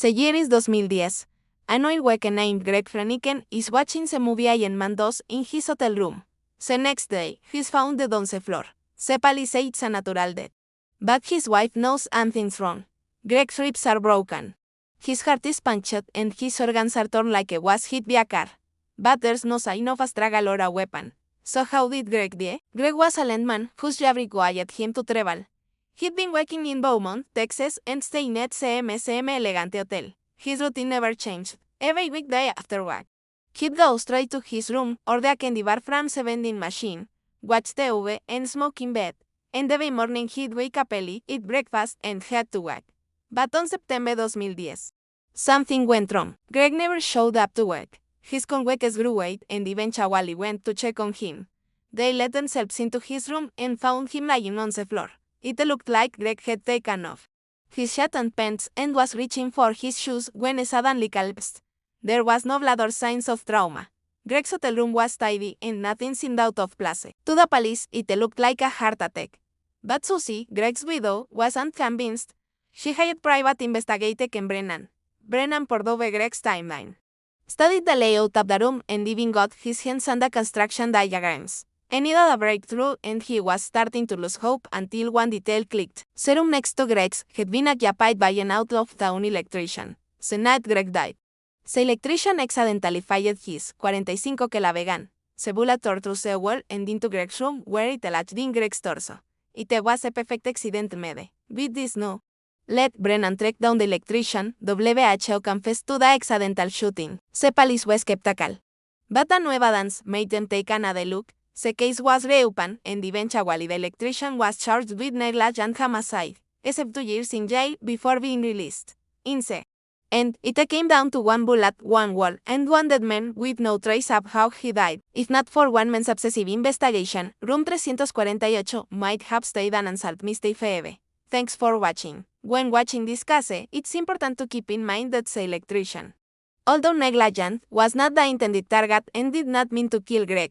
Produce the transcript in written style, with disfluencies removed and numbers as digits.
The year is 2010. An oilman named Greg Fleniken is watching the movie Iron 2 in his hotel room. The next day, he's found dead on the floor. The police say it's a natural death. But his wife knows something's wrong. Greg's ribs are broken. His heart is punctured and his organs are torn like he was hit by a car. But there's no sign of a struggle or a weapon. So how did Greg die? Greg was a landman whose job required him to travel. He'd been working in Beaumont, Texas, and staying at CMSM Elegante Hotel. His routine never changed. Every weekday after work, he'd go straight to his room, order a candy bar from the vending machine, watch TV, and smoke in bed. And every morning he'd wake up early, eat breakfast, and head to work. But on September 2010, something went wrong. Greg never showed up to work. His coworkers grew weight and eventually went to check on him. They let themselves into his room and found him lying on the floor. It looked like Greg had taken off his shirt and pants and was reaching for his shoes when he suddenly collapsed. There was no blood or signs of trauma. Greg's hotel room was tidy and nothing seemed out of place. To the police, it looked like a heart attack. But Susie, Greg's widow, wasn't convinced. She hired private investigator Ken Brennan. Brennan pored over Greg's timeline, studied the layout of the room, and even got his hands on the construction diagrams. He needed a breakthrough, and he was starting to lose hope until one detail clicked. The room next to Greg's had been occupied by an out-of-town electrician. The night Greg died, the electrician accidentally fired his .45 caliber gun. The bullet tore through the wall and into Greg's room, where it lodged in Greg's torso. It was a perfect accident made. With this no. Let Brennan track down the electrician. WHO confessed to the accidental shooting. The police were skeptical. But a new evidence made them take another look. The case was reopened, and eventually the electrician was charged with negligent homicide, except 2 years in jail before being released. In the end, it came down to one bullet, one wall, and one dead man with no trace of how he died. If not for one man's obsessive investigation, Room 348 might have stayed an unsolved mystery forever. Thanks for watching. When watching this case, it's important to keep in mind that the electrician, although negligent, was not the intended target and did not mean to kill Greg.